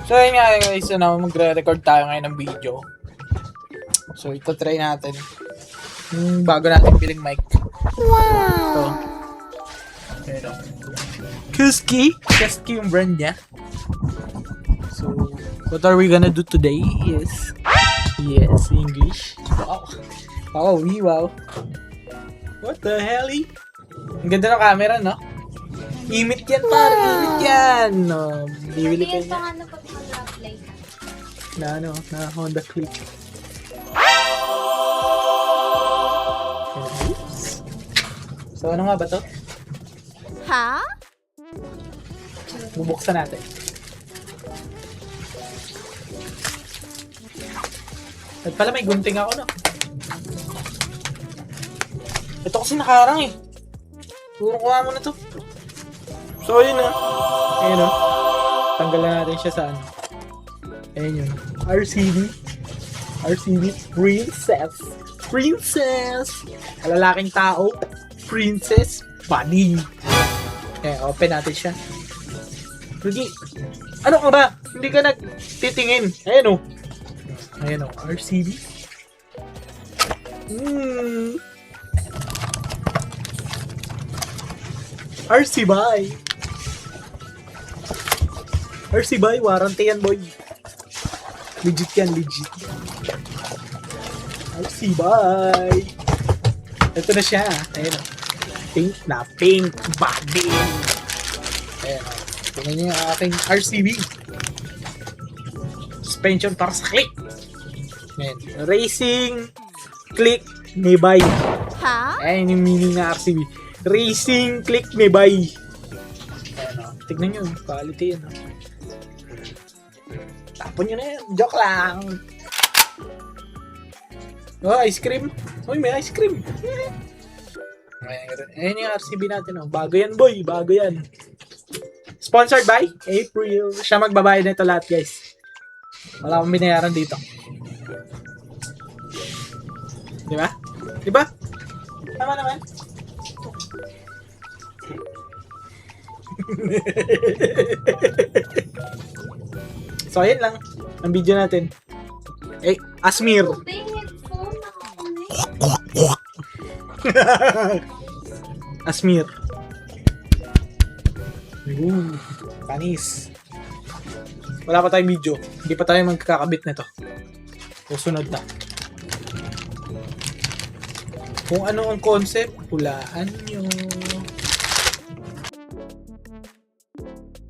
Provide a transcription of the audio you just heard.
So yun nga guys, magre-record tayo ngayon ng video. So ito try natin. Yung bago natin piling mic. Wow! Ito. Kuski yung brand niya. So, what are we gonna do today is... Yes, English. Wow. Wow, wow. What the hell? Ang ganda ng camera, no? Imit yan, par. Imit yan. No, bibili ka niya. Na Honda Click. So, ano nga ba to? Ha? Bubuksan natin. At pala may gunting ako, no? Ito kasi nakarang eh. Puro kuha mo na to. So, yun na. Ayun o. Tanggalan natin siya sa ano. Ayun yun. RCB Princess. Kalalaking tao. Princess. Bunny. Open natin siya. Rudy, ano ka ba? Hindi ka nagtitingin. Ayun o. RCB. RC buy, warranty yan boy. Legit yan, legit. RC buy. Ito na siya. Ayan o. Pink body. Ayan o. Tingnan niyo yung aking RCB. Suspension para sa click. Ayan. Racing click may buy. Ha? Ayan yung meaning na RCB. Racing click may buy. Ayan o. Tignan nyo. Quality yan o. Tapon nyo na yan. Joke lang. Oh, ice cream. Uy, may ice cream. Ayan yung RCB natin o. Bago yan boy. Bago yan. Sponsored by April. Siya magbabayad nito lahat guys. Wala akong binayaran dito. Diba? Tama naman. So, ayan lang. Ang video natin. Asmir. Asmir. Panis. Wala pa tayong video. Hindi pa tayo magkakabit nito. Susunod na. Kung ano ang concept, hulaan nyo.